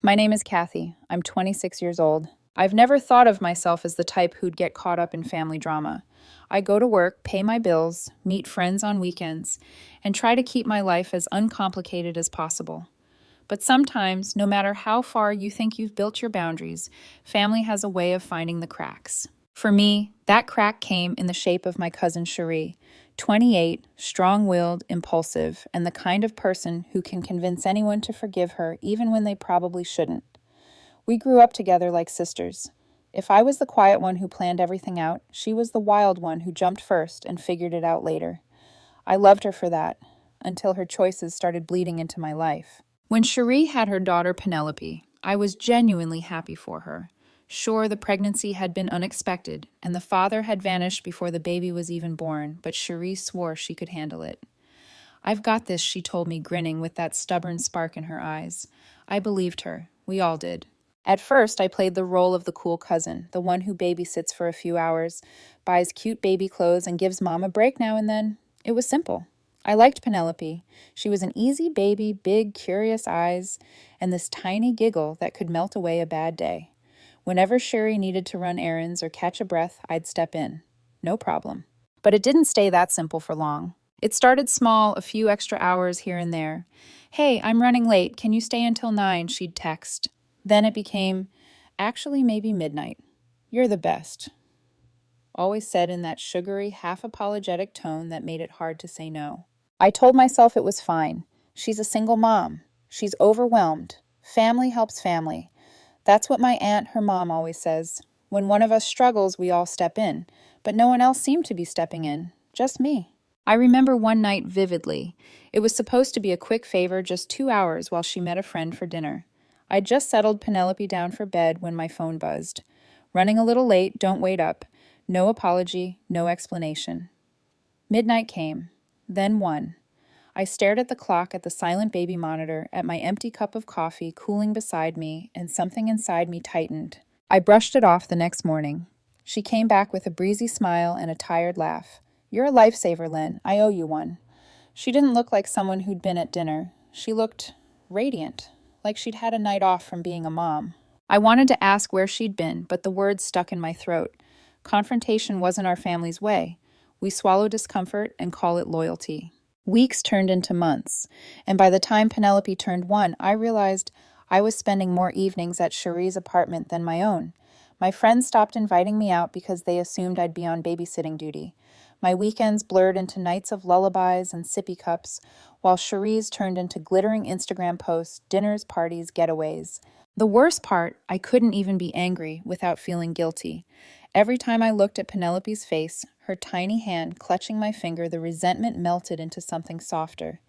My name is Kathy. I'm 26 years old. I've never thought of myself as the type who'd get caught up in family drama. I go to work, pay my bills, meet friends on weekends, and try to keep my life as uncomplicated as possible. But sometimes, no matter how far you think you've built your boundaries, family has a way of finding the cracks. For me, that crack came in the shape of my cousin Cherie, 28, strong-willed, impulsive, and the kind of person who can convince anyone to forgive her even when they probably shouldn't. We grew up together like sisters. If I was the quiet one who planned everything out, she was the wild one who jumped first and figured it out later. I loved her for that, until her choices started bleeding into my life. When Cherie had her daughter Penelope, I was genuinely happy for her. Sure, the pregnancy had been unexpected, and the father had vanished before the baby was even born, but Cherie swore she could handle it. "I've got this," she told me, grinning with that stubborn spark in her eyes. I believed her. We all did. At first, I played the role of the cool cousin, the one who babysits for a few hours, buys cute baby clothes, and gives mom a break now and then. It was simple. I liked Penelope. She was an easy baby, big, curious eyes, and this tiny giggle that could melt away a bad day. Whenever Cherie needed to run errands or catch a breath, I'd step in. No problem. But it didn't stay that simple for long. It started small, a few extra hours here and there. "Hey, I'm running late. Can you stay until 9?" she'd text. Then it became, "Actually, maybe midnight. You're the best." Always said in that sugary, half-apologetic tone that made it hard to say no. I told myself it was fine. She's a single mom. She's overwhelmed. Family helps family. That's what my aunt, her mom, always says. When one of us struggles, we all step in. But no one else seemed to be stepping in. Just me. I remember one night vividly. It was supposed to be a quick favor, just 2 hours while she met a friend for dinner. I'd just settled Penelope down for bed when my phone buzzed. "Running a little late, don't wait up." No apology, no explanation. Midnight came. Then 1. I stared at the clock, at the silent baby monitor, at my empty cup of coffee cooling beside me, and something inside me tightened. I brushed it off the next morning. She came back with a breezy smile and a tired laugh. "You're a lifesaver, Len. I owe you one." She didn't look like someone who'd been at dinner. She looked radiant, like she'd had a night off from being a mom. I wanted to ask where she'd been, but the words stuck in my throat. Confrontation wasn't our family's way. We swallow discomfort and call it loyalty. Weeks turned into months, and by the time Penelope turned 1, I realized I was spending more evenings at Cherie's apartment than my own. My friends stopped inviting me out because they assumed I'd be on babysitting duty. My weekends blurred into nights of lullabies and sippy cups, while Cherie's turned into glittering Instagram posts, dinners, parties, getaways. The worst part, I couldn't even be angry without feeling guilty. Every time I looked at Penelope's face, her tiny hand clutching my finger, the resentment melted into something softer.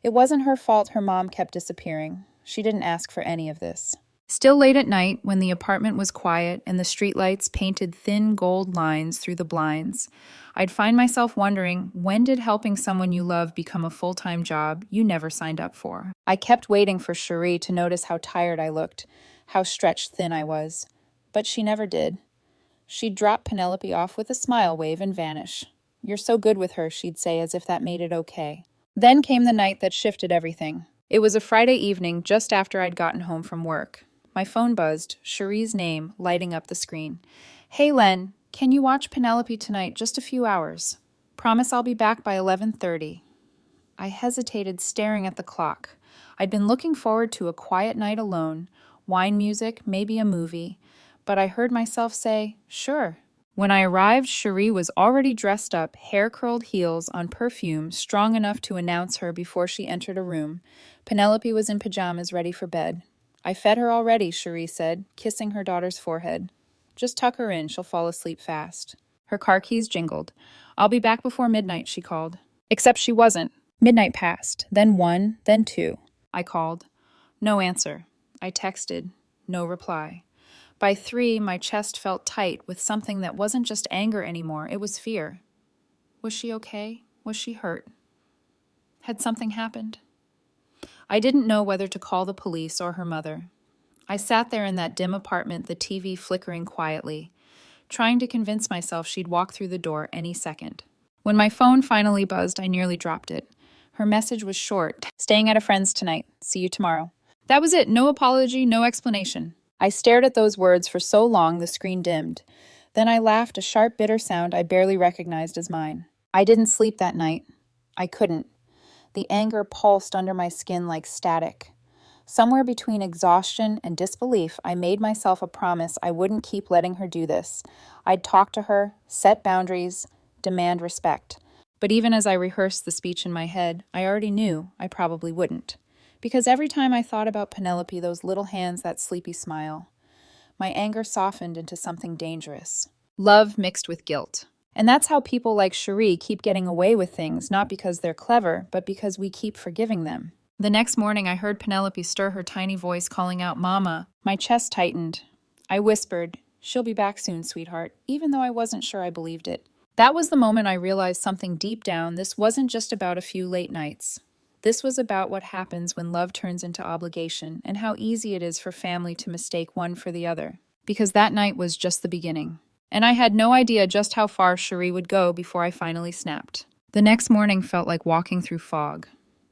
It wasn't her fault her mom kept disappearing. She didn't ask for any of this. Still late at night, when the apartment was quiet and the streetlights painted thin gold lines through the blinds, I'd find myself wondering, when did helping someone you love become a full-time job you never signed up for? I kept waiting for Cherie to notice how tired I looked, how stretched thin I was. But she never did. She'd drop Penelope off with a smile wave and vanish. "You're so good with her," she'd say, as if that made it okay. Then came the night that shifted everything. It was a Friday evening, just after I'd gotten home from work. My phone buzzed, Cherie's name lighting up the screen. "Hey, Len, can you watch Penelope tonight, just a few hours? Promise I'll be back by 11:30. I hesitated, staring at the clock. I'd been looking forward to a quiet night alone, wine music, maybe a movie, but I heard myself say, "Sure." When I arrived, Cherie was already dressed up, hair-curled heels on perfume strong enough to announce her before she entered a room. Penelope was in pajamas, ready for bed. "I fed her already," Cherie said, kissing her daughter's forehead. "Just tuck her in, she'll fall asleep fast." Her car keys jingled. "I'll be back before midnight," she called. Except she wasn't. Midnight passed, then 1, then 2. I called. No answer. I texted. No reply. By 3, my chest felt tight with something that wasn't just anger anymore, it was fear. Was she okay? Was she hurt? Had something happened? I didn't know whether to call the police or her mother. I sat there in that dim apartment, the TV flickering quietly, trying to convince myself she'd walk through the door any second. When my phone finally buzzed, I nearly dropped it. Her message was short. "Staying at a friend's tonight. See you tomorrow." That was it. No apology, no explanation. I stared at those words for so long the screen dimmed. Then I laughed, a sharp, bitter sound I barely recognized as mine. I didn't sleep that night. I couldn't. The anger pulsed under my skin like static. Somewhere between exhaustion and disbelief, I made myself a promise I wouldn't keep letting her do this. I'd talk to her, set boundaries, demand respect. But even as I rehearsed the speech in my head, I already knew I probably wouldn't. Because every time I thought about Penelope, those little hands, that sleepy smile, my anger softened into something dangerous. Love mixed with guilt. And that's how people like Cherie keep getting away with things, not because they're clever, but because we keep forgiving them. The next morning, I heard Penelope stir her tiny voice calling out, "Mama." My chest tightened. I whispered, "She'll be back soon, sweetheart," even though I wasn't sure I believed it. That was the moment I realized something deep down. This wasn't just about a few late nights. This was about what happens when love turns into obligation and how easy it is for family to mistake one for the other. Because that night was just the beginning. And I had no idea just how far Cherie would go before I finally snapped. The next morning felt like walking through fog.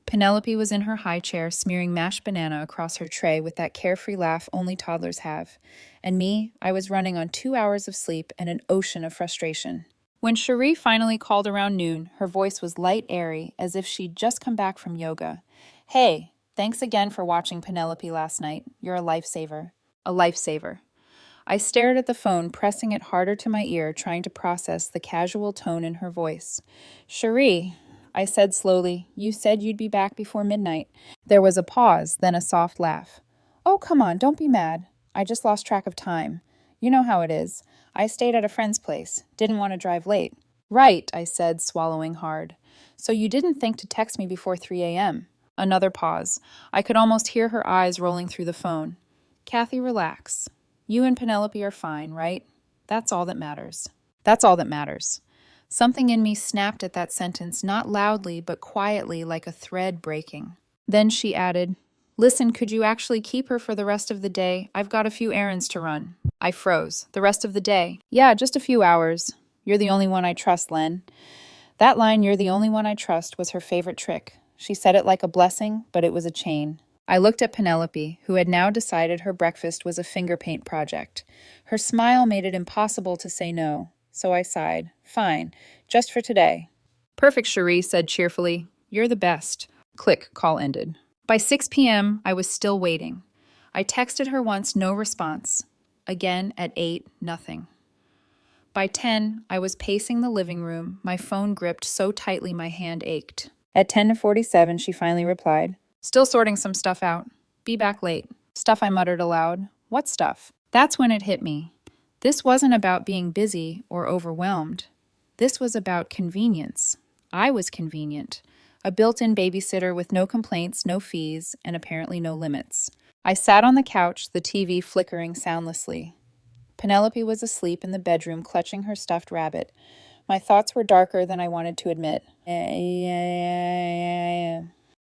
Penelope was in her high chair, smearing mashed banana across her tray with that carefree laugh only toddlers have. And me, I was running on 2 hours of sleep and an ocean of frustration. When Cherie finally called around noon, her voice was light, airy, as if she'd just come back from yoga. "Hey, thanks again for watching Penelope last night. You're a lifesaver." A lifesaver. I stared at the phone, pressing it harder to my ear, trying to process the casual tone in her voice. "Cherie," I said slowly, "you said you'd be back before midnight." There was a pause, then a soft laugh. "Oh, come on, don't be mad. I just lost track of time. You know how it is. I stayed at a friend's place. Didn't want to drive late." "Right," I said, swallowing hard. "So you didn't think to text me before 3 a.m.? Another pause. I could almost hear her eyes rolling through the phone. "Kathy, relax. You and Penelope are fine, right? That's all that matters." That's all that matters. Something in me snapped at that sentence, not loudly, but quietly, like a thread breaking. Then she added, "Listen, could you actually keep her for the rest of the day? I've got a few errands to run." I froze. The rest of the day? "Yeah, just a few hours. You're the only one I trust, Len." That line, "you're the only one I trust," was her favorite trick. She said it like a blessing, but it was a chain. I looked at Penelope, who had now decided her breakfast was a finger paint project. Her smile made it impossible to say no, so I sighed. "Fine, just for today." "Perfect," Cherie said cheerfully. "You're the best." Click, call ended. By 6 p.m., I was still waiting. I texted her once, no response. Again at 8, nothing. By 10, I was pacing the living room, my phone gripped so tightly my hand ached. At 10:47, she finally replied, "Still sorting some stuff out. Be back late." Stuff, I muttered aloud. What stuff? That's when it hit me. This wasn't about being busy or overwhelmed. This was about convenience. I was convenient. A built-in babysitter with no complaints, no fees, and apparently no limits. I sat on the couch, the TV flickering soundlessly. Penelope was asleep in the bedroom, clutching her stuffed rabbit. My thoughts were darker than I wanted to admit.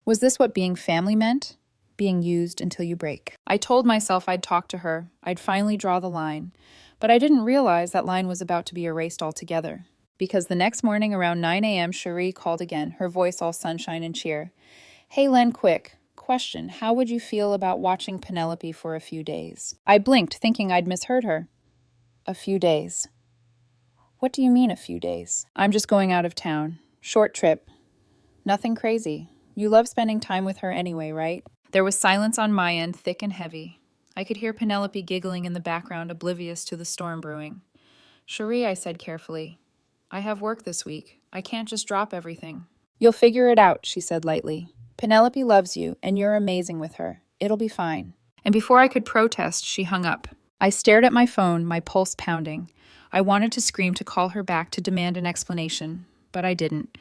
Was this what being family meant? Being used until you break. I told myself I'd talk to her. I'd finally draw the line. But I didn't realize that line was about to be erased altogether. Because the next morning around 9 a.m., Cherie called again, her voice all sunshine and cheer. "Hey, Len, quick. Question, how would you feel about watching Penelope for a few days?" I blinked, thinking I'd misheard her. A few days. What do you mean, a few days? "I'm just going out of town. Short trip. Nothing crazy. You love spending time with her anyway, right?" There was silence on my end, thick and heavy. I could hear Penelope giggling in the background, oblivious to the storm brewing. "Cherie," I said carefully, "I have work this week. I can't just drop everything." "You'll figure it out," she said lightly. "Penelope loves you, and you're amazing with her. It'll be fine." And before I could protest, she hung up. I stared at my phone, my pulse pounding. I wanted to scream, to call her back, to demand an explanation, but I didn't.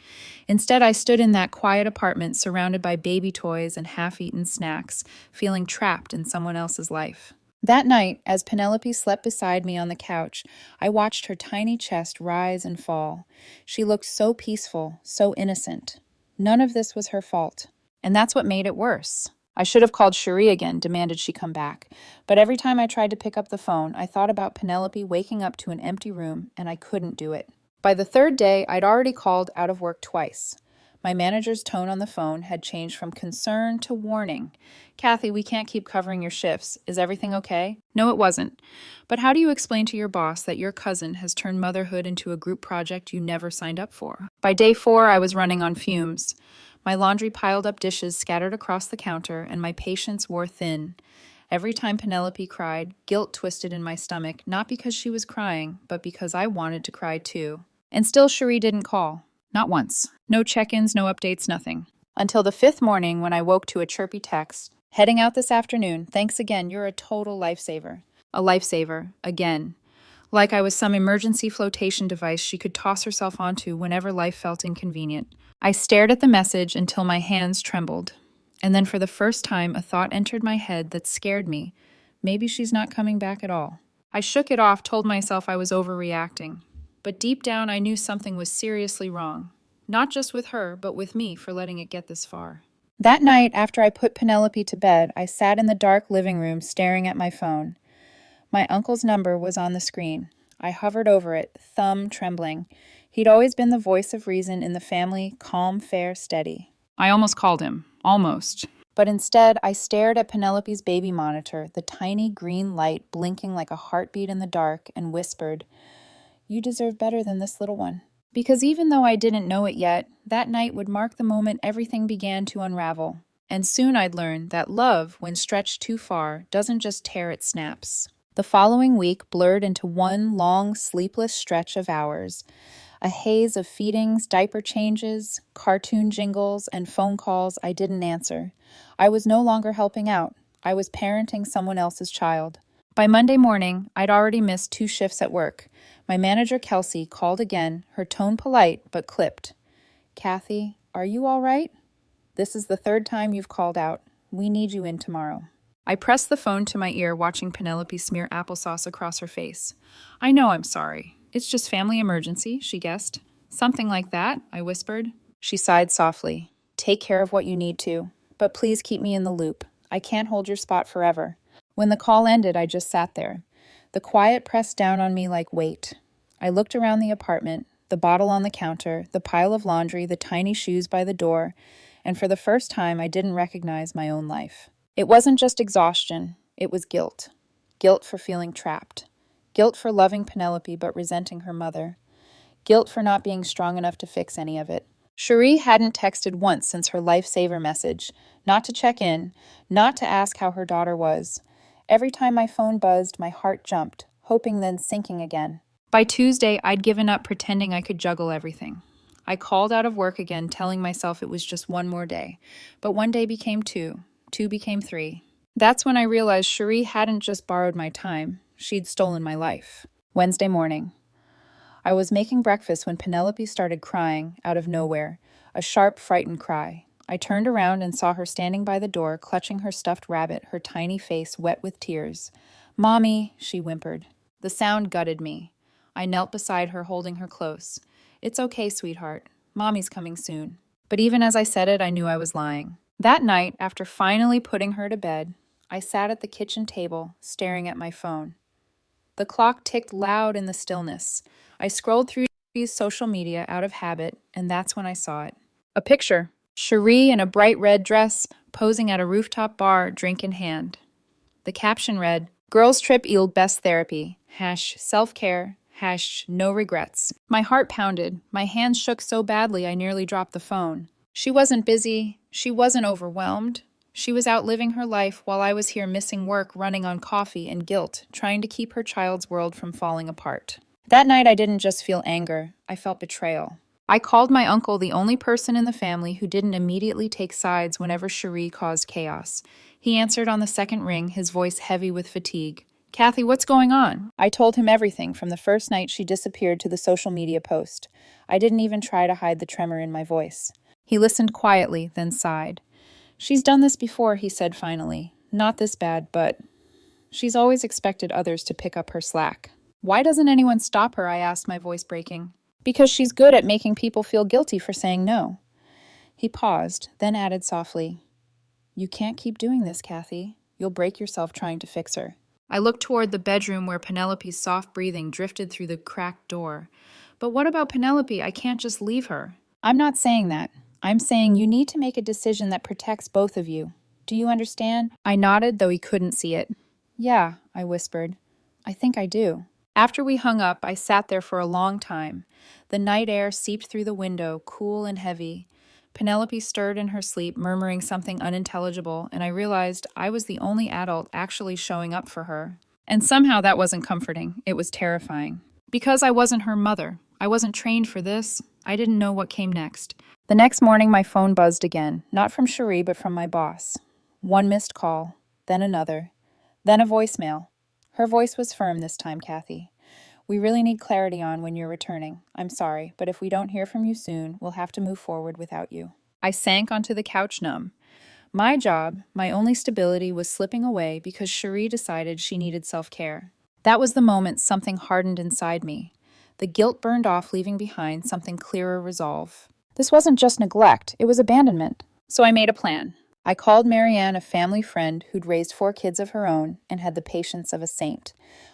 Instead, I stood in that quiet apartment, surrounded by baby toys and half-eaten snacks, feeling trapped in someone else's life. That night, as Penelope slept beside me on the couch, I watched her tiny chest rise and fall. She looked so peaceful, so innocent. None of this was her fault. And that's what made it worse. I should have called Cherie again, demanded she come back. But every time I tried to pick up the phone, I thought about Penelope waking up to an empty room, and I couldn't do it. By the third day, I'd already called out of work twice. My manager's tone on the phone had changed from concern to warning. Kathy, we can't keep covering your shifts. Is everything okay? No, it wasn't. But how do you explain to your boss that your cousin has turned motherhood into a group project you never signed up for? By day 4, I was running on fumes. My laundry piled up dishes scattered across the counter, and my patience wore thin. Every time Penelope cried, guilt twisted in my stomach, not because she was crying, but because I wanted to cry too. And still Cherie didn't call. Not once. No check-ins, no updates, nothing. Until the 5th morning when I woke to a chirpy text. Heading out this afternoon. Thanks again. You're a total lifesaver. A lifesaver. Again. Like I was some emergency flotation device she could toss herself onto whenever life felt inconvenient. I stared at the message until my hands trembled. And then for the first time, a thought entered my head that scared me. Maybe she's not coming back at all. I shook it off, told myself I was overreacting. But deep down, I knew something was seriously wrong. Not just with her, but with me for letting it get this far. That night, after I put Penelope to bed, I sat in the dark living room staring at my phone. My uncle's number was on the screen. I hovered over it, thumb trembling. He'd always been the voice of reason in the family, calm, fair, steady. I almost called him. Almost. But instead, I stared at Penelope's baby monitor, the tiny green light blinking like a heartbeat in the dark, and whispered, "You deserve better than this little one." Because even though I didn't know it yet, that night would mark the moment everything began to unravel. And soon I'd learn that love, when stretched too far, doesn't just tear, it snaps. The following week blurred into one long, sleepless stretch of hours. A haze of feedings, diaper changes, cartoon jingles, and phone calls I didn't answer. I was no longer helping out. I was parenting someone else's child. By Monday morning, I'd already missed 2 shifts at work. My manager, Kelsey, called again, her tone polite but clipped. "Kathy, are you all right? This is the 3rd time you've called out. We need you in tomorrow." I pressed the phone to my ear, watching Penelope smear applesauce across her face. "I know I'm sorry. It's just family emergency," she guessed. "Something like that," I whispered. She sighed softly. "Take care of what you need to, but please keep me in the loop. I can't hold your spot forever." When the call ended, I just sat there. The quiet pressed down on me like weight. I looked around the apartment, the bottle on the counter, the pile of laundry, the tiny shoes by the door, and for the first time I didn't recognize my own life. It wasn't just exhaustion, it was guilt. Guilt for feeling trapped. Guilt for loving Penelope but resenting her mother. Guilt for not being strong enough to fix any of it. Cherie hadn't texted once since her lifesaver message, not to check in, not to ask how her daughter was. Every time my phone buzzed, my heart jumped, hoping then sinking again. By Tuesday, I'd given up pretending I could juggle everything. I called out of work again, telling myself it was just one more day. But one day became 2. 2 became 3. That's when I realized Cherie hadn't just borrowed my time. She'd stolen my life. Wednesday morning. I was making breakfast when Penelope started crying out of nowhere, a sharp, frightened cry. I turned around and saw her standing by the door, clutching her stuffed rabbit, her tiny face wet with tears. "Mommy," she whimpered. The sound gutted me. I knelt beside her, holding her close. "It's okay, sweetheart. Mommy's coming soon." But even as I said it, I knew I was lying. That night, after finally putting her to bed, I sat at the kitchen table, staring at my phone. The clock ticked loud in the stillness. I scrolled through social media out of habit, and that's when I saw it. A picture. Cherie in a bright red dress, posing at a rooftop bar, drink in hand. The caption read, "Girls trip yield best therapy. #self-care. #no regrets." My heart pounded. My hands shook so badly I nearly dropped the phone. She wasn't busy. She wasn't overwhelmed. She was out living her life while I was here missing work, running on coffee and guilt, trying to keep her child's world from falling apart. That night I didn't just feel anger. I felt betrayal. I called my uncle, the only person in the family who didn't immediately take sides whenever Cherie caused chaos. He answered on the second ring, his voice heavy with fatigue. "Kathy, what's going on?" I told him everything, from the first night she disappeared to the social media post. I didn't even try to hide the tremor in my voice. He listened quietly, then sighed. "She's done this before," he said finally. "Not this bad, but she's always expected others to pick up her slack." "Why doesn't anyone stop her?" I asked, my voice breaking. "Because she's good at making people feel guilty for saying no." He paused, then added softly, "You can't keep doing this, Kathy. You'll break yourself trying to fix her." I looked toward the bedroom where Penelope's soft breathing drifted through the cracked door. "But what about Penelope? I can't just leave her." "I'm not saying that. I'm saying you need to make a decision that protects both of you. Do you understand? I nodded, though he couldn't see it. Yeah, I whispered. I think I do. After we hung up, I sat there for a long time. The night air seeped through the window, cool and heavy. Penelope stirred in her sleep, murmuring something unintelligible, and I realized I was the only adult actually showing up for her. And somehow that wasn't comforting. It was terrifying. Because I wasn't her mother. I wasn't trained for this. I didn't know what came next. The next morning, my phone buzzed again, not from Cherie, but from my boss. One missed call, then another, then a voicemail. Her voice was firm this time, Kathy. We really need clarity on when you're returning. I'm sorry, but if we don't hear from you soon, we'll have to move forward without you. I sank onto the couch numb. My job, my only stability, was slipping away because Cherie decided she needed self-care. That was the moment something hardened inside me. The guilt burned off, leaving behind something clearer resolve. This wasn't just neglect, it was abandonment. So I made a plan. I called Marianne, a family friend who'd raised 4 kids of her own and had the patience of a saint.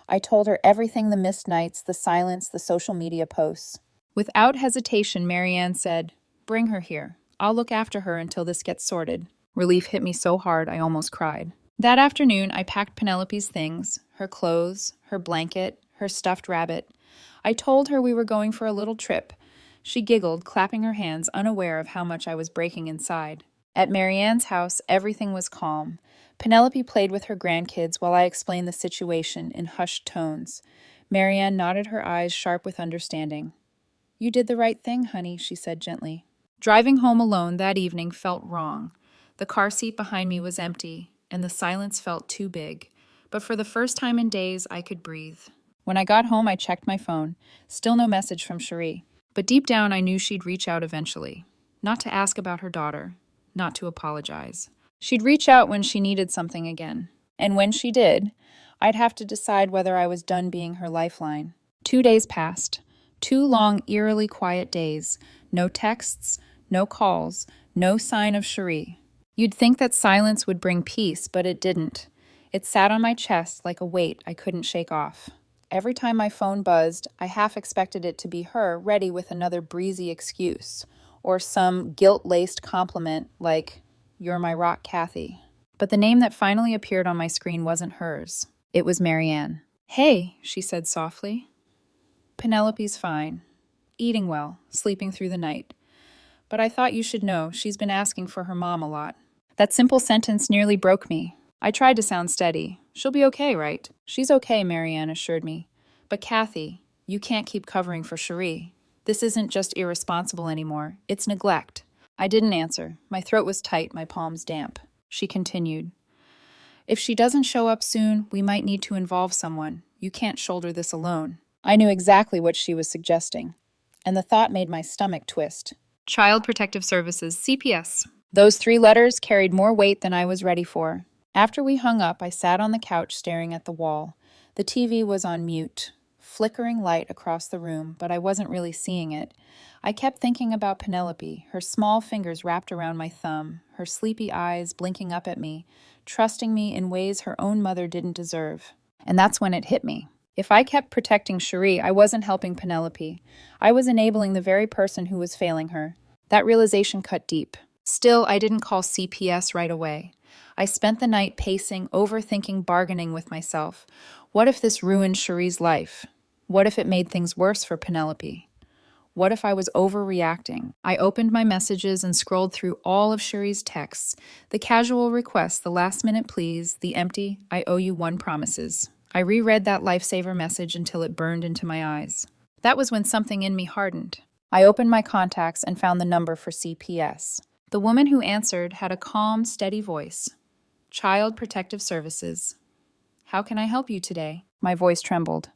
I told her everything: the missed nights, the silence, the social media posts. Without hesitation, Marianne said, "Bring her here. I'll look after her until this gets sorted." Relief hit me so hard I almost cried. That afternoon, I packed Penelope's things, her clothes, her blanket, her stuffed rabbit. I told her we were going for a little trip. She giggled, clapping her hands, unaware of how much I was breaking inside. At Marianne's house, everything was calm. Penelope played with her grandkids while I explained the situation in hushed tones. Marianne nodded, her eyes sharp with understanding. "You did the right thing, honey," she said gently. Driving home alone that evening felt wrong. The car seat behind me was empty, and the silence felt too big. But for the first time in days, I could breathe. When I got home, I checked my phone. Still no message from Cherie. But deep down, I knew she'd reach out eventually. Not to ask about her daughter. Not to apologize. She'd reach out when she needed something again. And when she did, I'd have to decide whether I was done being her lifeline. 2 days passed. 2 long, eerily quiet days. No texts, no calls, no sign of Cherie. You'd think that silence would bring peace, but it didn't. It sat on my chest like a weight I couldn't shake off. Every time my phone buzzed, I half expected it to be her, ready with another breezy excuse, or some guilt-laced compliment like, "You're my rock, Kathy." But the name that finally appeared on my screen wasn't hers. It was Marianne. "Hey," she said softly. "Penelope's fine. Eating well, sleeping through the night. But I thought you should know she's been asking for her mom a lot." That simple sentence nearly broke me. I tried to sound steady. "She'll be okay, right?" "She's okay," Marianne assured me. "But Kathy, you can't keep covering for Cherie. This isn't just irresponsible anymore. It's neglect." I didn't answer. My throat was tight, my palms damp. She continued. "If she doesn't show up soon, we might need to involve someone. You can't shoulder this alone." I knew exactly what she was suggesting, and the thought made my stomach twist. Child Protective Services, CPS. Those 3 letters carried more weight than I was ready for. After we hung up, I sat on the couch staring at the wall. The TV was on mute, flickering light across the room, but I wasn't really seeing it. I kept thinking about Penelope, her small fingers wrapped around my thumb, her sleepy eyes blinking up at me, trusting me in ways her own mother didn't deserve. And that's when it hit me. If I kept protecting Cherie, I wasn't helping Penelope. I was enabling the very person who was failing her. That realization cut deep. Still, I didn't call CPS right away. I spent the night pacing, overthinking, bargaining with myself. What if this ruined Cherie's life? What if it made things worse for Penelope? What if I was overreacting? I opened my messages and scrolled through all of Cherie's texts, the casual requests, the last-minute pleas, the empty, "I owe you one" promises. I reread that lifesaver message until it burned into my eyes. That was when something in me hardened. I opened my contacts and found the number for CPS. The woman who answered had a calm, steady voice. "Child Protective Services. How can I help you today?" My voice trembled.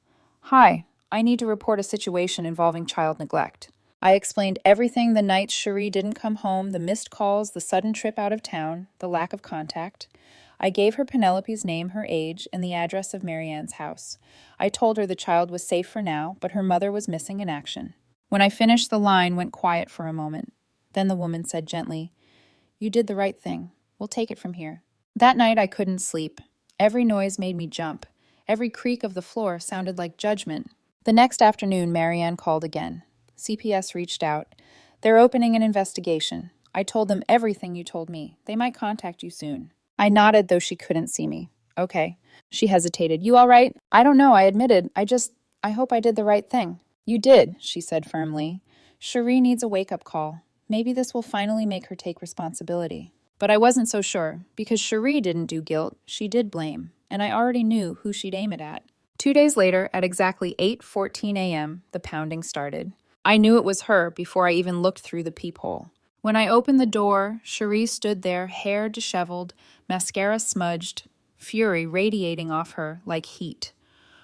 "Hi, I need to report a situation involving child neglect." I explained everything: the nights Cherie didn't come home, the missed calls, the sudden trip out of town, the lack of contact. I gave her Penelope's name, her age, and the address of Marianne's house. I told her the child was safe for now, but her mother was missing in action. When I finished, the line went quiet for a moment. Then the woman said gently, "You did the right thing. We'll take it from here." That night I couldn't sleep. Every noise made me jump. Every creak of the floor sounded like judgment. The next afternoon, Marianne called again. CPS reached out. "They're opening an investigation. I told them everything you told me. They might contact you soon. I nodded, though she couldn't see me. Okay. She hesitated. You all right? I don't know, I admitted. I hope I did the right thing. You did, she said firmly. Cherie needs a wake-up call. Maybe this will finally make her take responsibility. But I wasn't so sure, because Cherie didn't do guilt, she did blame, and I already knew who she'd aim it at. 2 days later, at exactly 8:14 a.m., the pounding started. I knew it was her before I even looked through the peephole. When I opened the door, Cherie stood there, hair disheveled, mascara smudged, fury radiating off her like heat.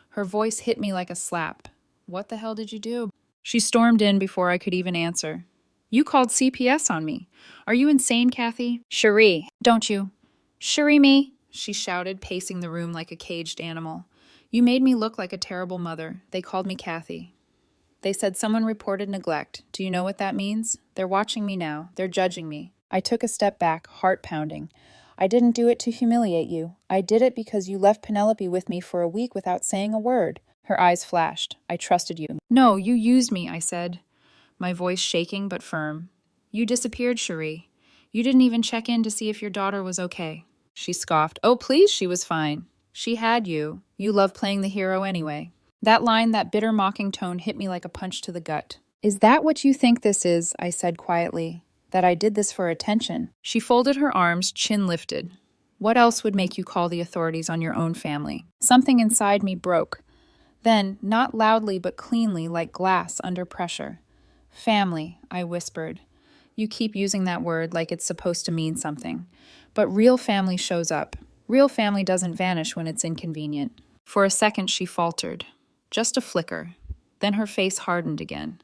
Her voice hit me like a slap. What the hell did you do? She stormed in before I could even answer. You called CPS on me. Are you insane, Kathy? Cherie, don't you? Cherie me, she shouted, pacing the room like a caged animal. You made me look like a terrible mother. They called me Kathy. They said someone reported neglect. Do you know what that means? They're watching me now. They're judging me. I took a step back, heart pounding. I didn't do it to humiliate you. I did it because you left Penelope with me for a week without saying a word. Her eyes flashed. I trusted you. No, you used me, I said, my voice shaking but firm. You disappeared, Cherie. You didn't even check in to see if your daughter was okay. She scoffed. Oh, please, she was fine. She had you. You love playing the hero anyway. That line, that bitter mocking tone hit me like a punch to the gut. Is that what you think this is? I said quietly. That I did this for attention. She folded her arms, chin lifted. What else would make you call the authorities on your own family? Something inside me broke. Then, not loudly but cleanly, like glass under pressure. Family, I whispered. You keep using that word like it's supposed to mean something. But real family shows up. Real family doesn't vanish when it's inconvenient. For a second, she faltered. Just a flicker. Then her face hardened again.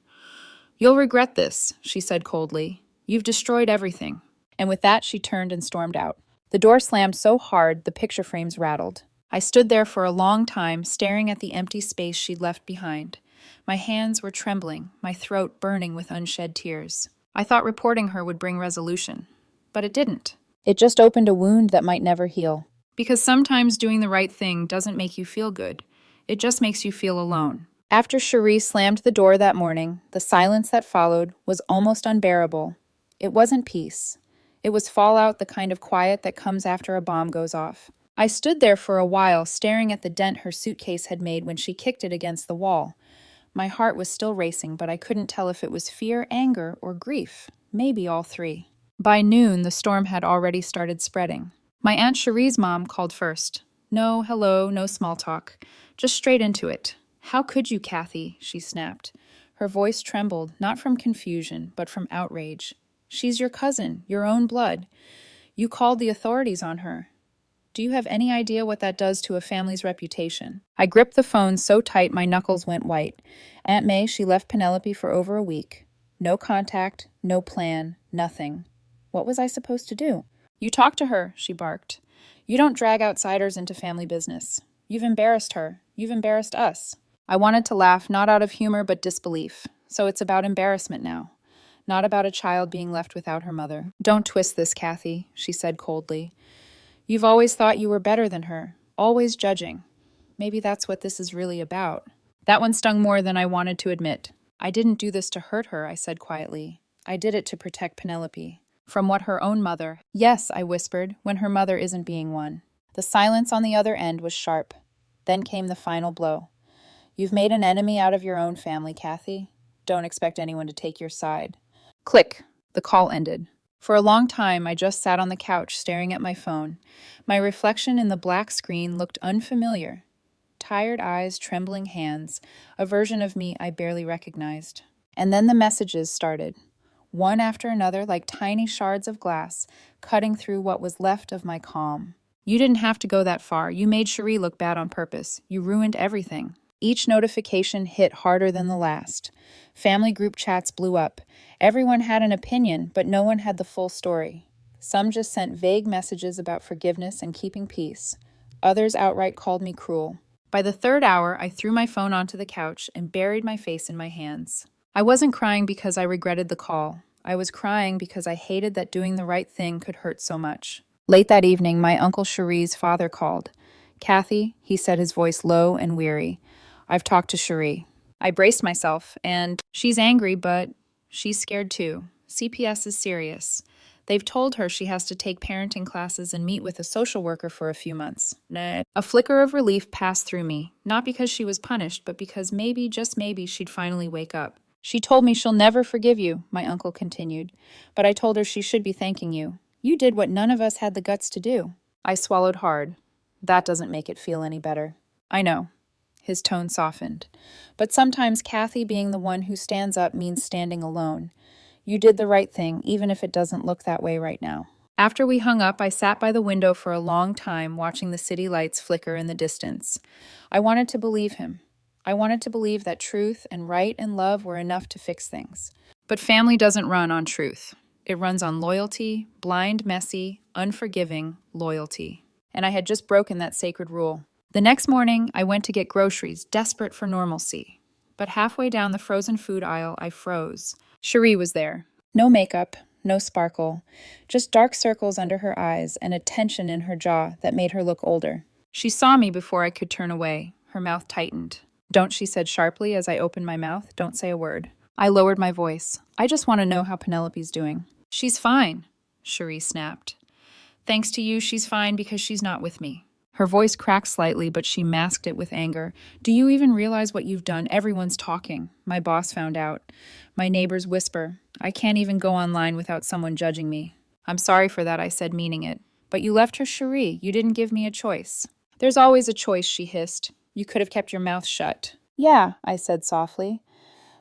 You'll regret this, she said coldly. You've destroyed everything. And with that, she turned and stormed out. The door slammed so hard, the picture frames rattled. I stood there for a long time, staring at the empty space she'd left behind. My hands were trembling, my throat burning with unshed tears. I thought reporting her would bring resolution. But it didn't. It just opened a wound that might never heal. Because sometimes doing the right thing doesn't make you feel good. It just makes you feel alone. After Cherie slammed the door that morning, the silence that followed was almost unbearable. It wasn't peace. It was fallout, the kind of quiet that comes after a bomb goes off. I stood there for a while, staring at the dent her suitcase had made when she kicked it against the wall. My heart was still racing, but I couldn't tell if it was fear, anger, or grief. Maybe all three. By noon, the storm had already started spreading. My Aunt Cherie's mom called first. No hello, no small talk. Just straight into it. How could you, Kathy? She snapped. Her voice trembled, not from confusion, but from outrage. She's your cousin, your own blood. You called the authorities on her. Do you have any idea what that does to a family's reputation? I gripped the phone so tight my knuckles went white. Aunt May, she left Penelope for over a week. No contact, no plan, nothing. What was I supposed to do? You talk to her, she barked. You don't drag outsiders into family business. You've embarrassed her. You've embarrassed us. I wanted to laugh, not out of humor but disbelief. So it's about embarrassment now. Not about a child being left without her mother. Don't twist this, Kathy, she said coldly. You've always thought you were better than her, always judging. Maybe that's what this is really about. That one stung more than I wanted to admit. I didn't do this to hurt her, I said quietly. I did it to protect Penelope. From what her own mother. Yes, I whispered, when her mother isn't being one. The silence on the other end was sharp. Then came the final blow. You've made an enemy out of your own family, Kathy. Don't expect anyone to take your side. Click. The call ended. For a long time, I just sat on the couch staring at my phone. My reflection in the black screen looked unfamiliar. Tired eyes, trembling hands, a version of me I barely recognized. And then the messages started, one after another like tiny shards of glass, cutting through what was left of my calm. You didn't have to go that far. You made Cherie look bad on purpose. You ruined everything. Each notification hit harder than the last. Family group chats blew up. Everyone had an opinion, but no one had the full story. Some just sent vague messages about forgiveness and keeping peace. Others outright called me cruel. By the third hour, I threw my phone onto the couch and buried my face in my hands. I wasn't crying because I regretted the call. I was crying because I hated that doing the right thing could hurt so much. Late that evening, my Uncle Cherie's father called. Kathy, he said, his voice low and weary. I've talked to Cherie. I braced myself, and she's angry, but she's scared too. CPS is serious. They've told her she has to take parenting classes and meet with a social worker for a few months. Nah. A flicker of relief passed through me, not because she was punished, but because maybe, just maybe, she'd finally wake up. She told me she'll never forgive you, my uncle continued, but I told her she should be thanking you. You did what none of us had the guts to do. I swallowed hard. That doesn't make it feel any better. I know. His tone softened. But sometimes Kathy being the one who stands up means standing alone. You did the right thing, even if it doesn't look that way right now. After we hung up, I sat by the window for a long time, watching the city lights flicker in the distance. I wanted to believe him. I wanted to believe that truth and right and love were enough to fix things. But family doesn't run on truth. It runs on loyalty, blind, messy, unforgiving loyalty. And I had just broken that sacred rule. The next morning, I went to get groceries, desperate for normalcy. But halfway down the frozen food aisle, I froze. Cherie was there. No makeup, no sparkle, just dark circles under her eyes and a tension in her jaw that made her look older. She saw me before I could turn away. Her mouth tightened. Don't, she said sharply as I opened my mouth. Don't say a word. I lowered my voice. I just want to know how Penelope's doing. She's fine, Cherie snapped. Thanks to you, she's fine because she's not with me. Her voice cracked slightly, but she masked it with anger. Do you even realize what you've done? Everyone's talking. My boss found out. My neighbors whisper. I can't even go online without someone judging me. I'm sorry for that, I said, meaning it. But you left her Cherie. You didn't give me a choice. There's always a choice, she hissed. You could have kept your mouth shut. Yeah, I said softly.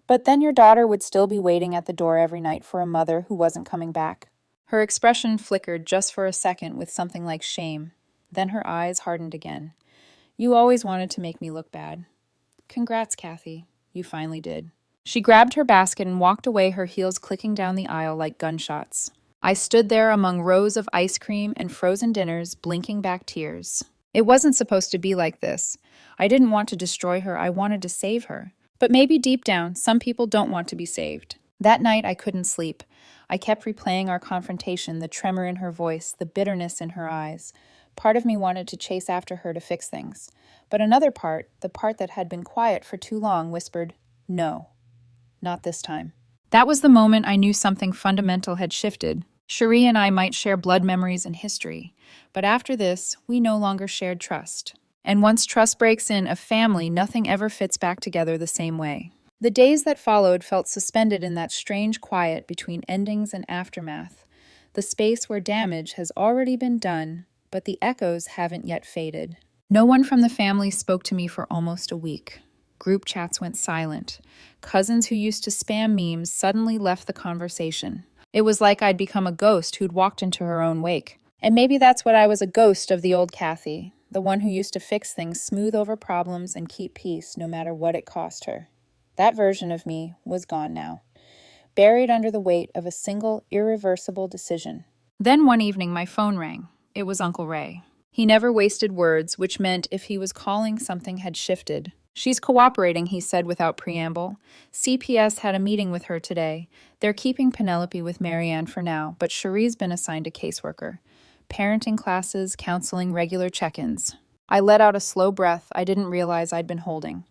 But then your daughter would still be waiting at the door every night for a mother who wasn't coming back. Her expression flickered just for a second with something like shame. Then her eyes hardened again. You always wanted to make me look bad. Congrats, Kathy. You finally did. She grabbed her basket and walked away, her heels clicking down the aisle like gunshots. I stood there among rows of ice cream and frozen dinners, blinking back tears. It wasn't supposed to be like this. I didn't want to destroy her. I wanted to save her. But maybe deep down, some people don't want to be saved. That night, I couldn't sleep. I kept replaying our confrontation, the tremor in her voice, the bitterness in her eyes. Part of me wanted to chase after her to fix things. But another part, the part that had been quiet for too long, whispered, no, not this time. That was the moment I knew something fundamental had shifted. Cherie and I might share blood memories and history, but after this, we no longer shared trust. And once trust breaks in a family, nothing ever fits back together the same way. The days that followed felt suspended in that strange quiet between endings and aftermath, the space where damage has already been done, but the echoes haven't yet faded. No one from the family spoke to me for almost a week. Group chats went silent. Cousins who used to spam memes suddenly left the conversation. It was like I'd become a ghost who'd walked into her own wake. And maybe that's what I was, a ghost of the old Kathy, the one who used to fix things, smooth over problems, and keep peace no matter what it cost her. That version of me was gone now, buried under the weight of a single, irreversible decision. Then one evening my phone rang. It was Uncle Ray. He never wasted words, which meant if he was calling, something had shifted. She's cooperating, he said without preamble. CPS had a meeting with her today. They're keeping Penelope with Marianne for now, but Cherie's been assigned a caseworker. Parenting classes, counseling, regular check-ins. I let out a slow breath I didn't realize I'd been holding.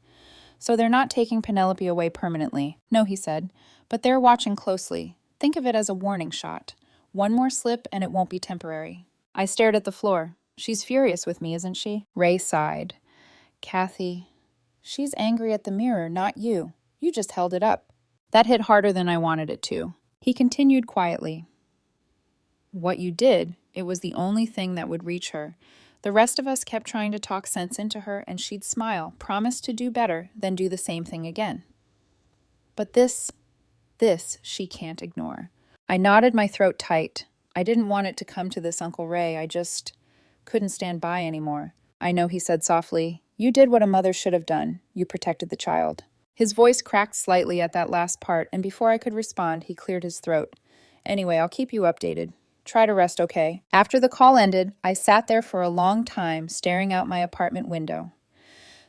So they're not taking Penelope away permanently. No, he said, but they're watching closely. Think of it as a warning shot. One more slip and it won't be temporary. I stared at the floor. She's furious with me, isn't she? Ray sighed. Kathy, she's angry at the mirror, not you. You just held it up. That hit harder than I wanted it to. He continued quietly. What you did, it was the only thing that would reach her. The rest of us kept trying to talk sense into her, and she'd smile, promise to do better, then do the same thing again. But this she can't ignore. I knotted my throat tight. I didn't want it to come to this, Uncle Ray. I just couldn't stand by anymore. I know, he said softly. You did what a mother should have done. You protected the child. His voice cracked slightly at that last part, and before I could respond, he cleared his throat. Anyway, I'll keep you updated. Try to rest, okay? After the call ended, I sat there for a long time, staring out my apartment window.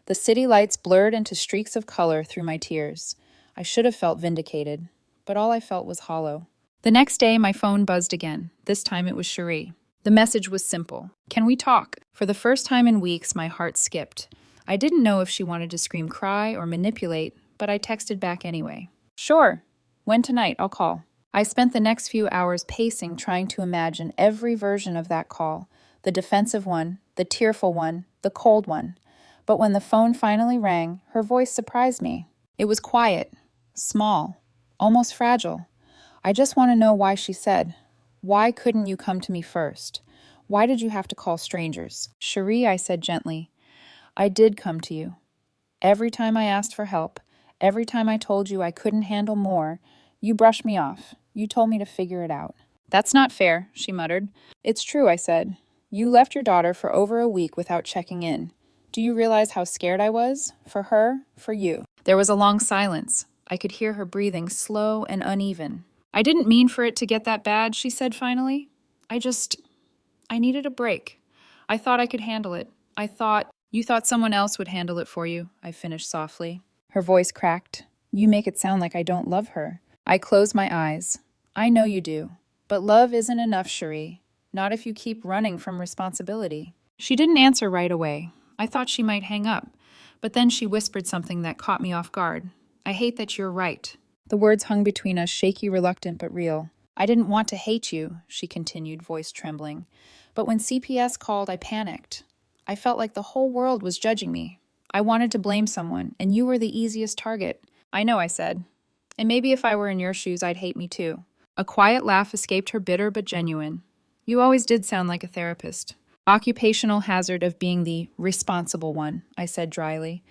The city lights blurred into streaks of color through my tears. I should have felt vindicated, but all I felt was hollow. The next day, my phone buzzed again. This time it was Cherie. The message was simple. Can we talk? For the first time in weeks, my heart skipped. I didn't know if she wanted to scream, cry, or manipulate, but I texted back anyway. Sure. When tonight? I'll call. I spent the next few hours pacing, trying to imagine every version of that call, the defensive one, the tearful one, the cold one. But when the phone finally rang, her voice surprised me. It was quiet, small, almost fragile. I just want to know why she said, "Why couldn't you come to me first? Why did you have to call strangers?" "Cherie," I said gently, "I did come to you. Every time I asked for help, every time I told you I couldn't handle more, you brushed me off. You told me to figure it out." "That's not fair," she muttered. "It's true," I said. "You left your daughter for over a week without checking in. Do you realize how scared I was? For her, for you." There was a long silence. I could hear her breathing, slow and uneven. "I didn't mean for it to get that bad," she said finally. I needed a break. I thought I could handle it. You thought someone else would handle it for you," I finished softly. Her voice cracked. "You make it sound like I don't love her." I closed my eyes. "I know you do. But love isn't enough, Cherie. Not if you keep running from responsibility." She didn't answer right away. I thought she might hang up. But then she whispered something that caught me off guard. "I hate that you're right." The words hung between us, shaky, reluctant, but real. "I didn't want to hate you," she continued, voice trembling. "But when CPS called, I panicked. I felt like the whole world was judging me. I wanted to blame someone, and you were the easiest target." "I know," I said. "And maybe if I were in your shoes, I'd hate me too." A quiet laugh escaped her, bitter but genuine. "You always did sound like a therapist." "Occupational hazard of being the responsible one," I said dryly.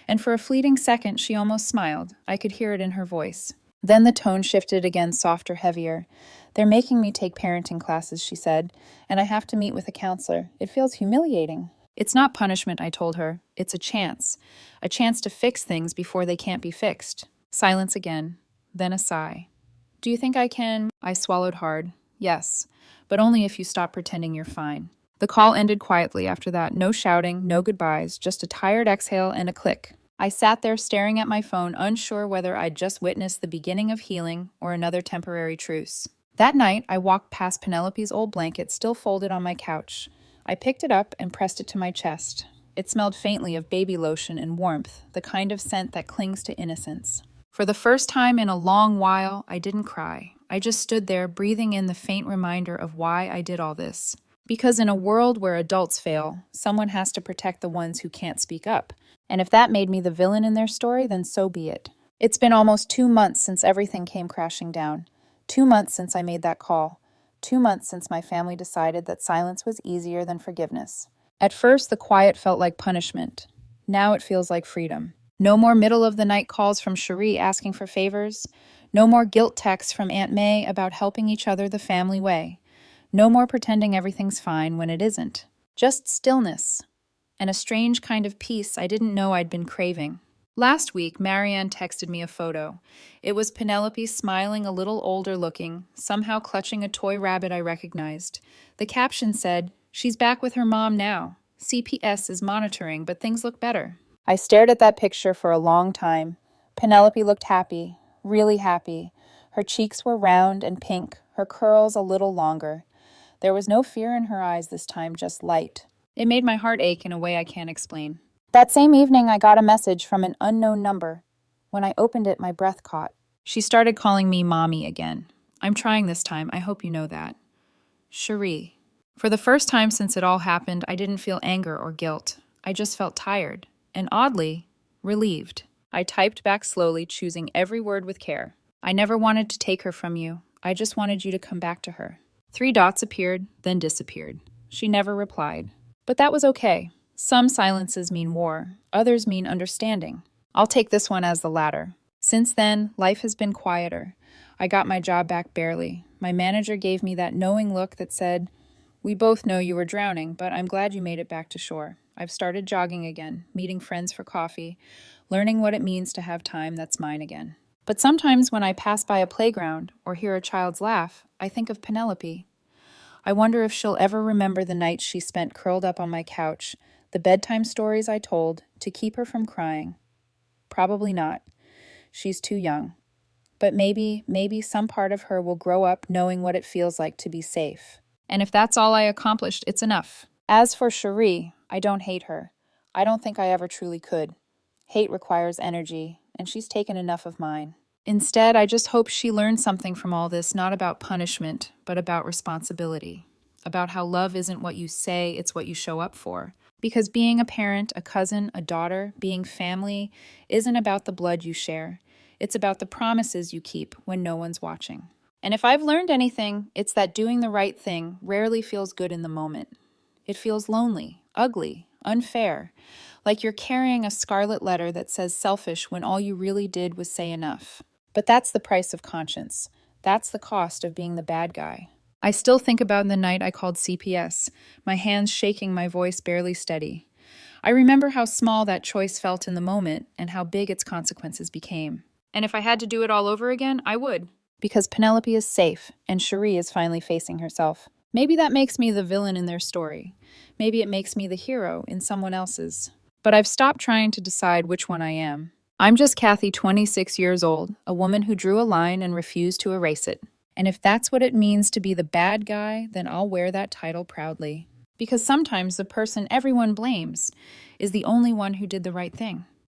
And for a fleeting second, she almost smiled. I could hear it in her voice. Then the tone shifted again, softer, heavier. "They're making me take parenting classes," she said, "and I have to meet with a counselor. It feels humiliating." "It's not punishment," I told her. "It's a chance to fix things before they can't be fixed." Silence again, then a sigh. "Do you think I can?" I swallowed hard. "Yes, but only if you stop pretending you're fine." The call ended quietly after that. No shouting, no goodbyes, just a tired exhale and a click. I sat there staring at my phone, unsure whether I'd just witnessed the beginning of healing or another temporary truce. That night, I walked past Penelope's old blanket still folded on my couch. I picked it up and pressed it to my chest. It smelled faintly of baby lotion and warmth, the kind of scent that clings to innocence. For the first time in a long while, I didn't cry. I just stood there, breathing in the faint reminder of why I did all this. Because in a world where adults fail, someone has to protect the ones who can't speak up. And if that made me the villain in their story, then so be it. It's been almost 2 months since everything came crashing down. 2 months since I made that call. 2 months since my family decided that silence was easier than forgiveness. At first, the quiet felt like punishment. Now it feels like freedom. No more middle-of-the-night calls from Cherie asking for favors. No more guilt texts from Aunt May about helping each other the family way. No more pretending everything's fine when it isn't. Just stillness. And a strange kind of peace I didn't know I'd been craving. Last week, Marianne texted me a photo. It was Penelope smiling, a little older looking, somehow clutching a toy rabbit I recognized. The caption said, "She's back with her mom now. CPS is monitoring, but things look better." I stared at that picture for a long time. Penelope looked happy, really happy. Her cheeks were round and pink, her curls a little longer. There was no fear in her eyes this time, just light. It made my heart ache in a way I can't explain. That same evening, I got a message from an unknown number. When I opened it, my breath caught. She started calling me Mommy again. I'm trying this time, I hope you know that. Cherie. For the first time since it all happened, I didn't feel anger or guilt. I just felt tired, and oddly, relieved. I typed back slowly, choosing every word with care. "I never wanted to take her from you. I just wanted you to come back to her." 3 dots appeared, then disappeared. She never replied. But that was okay. Some silences mean war, others mean understanding. I'll take this one as the latter. Since then, life has been quieter. I got my job back barely. My manager gave me that knowing look that said, "We both know you were drowning, but I'm glad you made it back to shore." I've started jogging again, meeting friends for coffee, learning what it means to have time that's mine again. But sometimes when I pass by a playground or hear a child's laugh, I think of Penelope. I wonder if she'll ever remember the nights she spent curled up on my couch, the bedtime stories I told to keep her from crying. Probably not. She's too young. But maybe some part of her will grow up knowing what it feels like to be safe. And if that's all I accomplished, it's enough. As for Cherie, I don't hate her. I don't think I ever truly could. Hate requires energy, and she's taken enough of mine. Instead, I just hope she learned something from all this, not about punishment, but about responsibility. About how love isn't what you say, it's what you show up for. Because being a parent, a cousin, a daughter, being family isn't about the blood you share. It's about the promises you keep when no one's watching. And if I've learned anything, it's that doing the right thing rarely feels good in the moment. It feels lonely, ugly, unfair, like you're carrying a scarlet letter that says selfish when all you really did was say enough. But that's the price of conscience. That's the cost of being the bad guy. I still think about the night I called CPS, my hands shaking, my voice barely steady. I remember how small that choice felt in the moment and how big its consequences became. And if I had to do it all over again, I would. Because Penelope is safe, and Cherie is finally facing herself. Maybe that makes me the villain in their story. Maybe it makes me the hero in someone else's. But I've stopped trying to decide which one I am. I'm just Kathy, 26 years old, a woman who drew a line and refused to erase it. And if that's what it means to be the bad guy, then I'll wear that title proudly. Because sometimes the person everyone blames is the only one who did the right thing.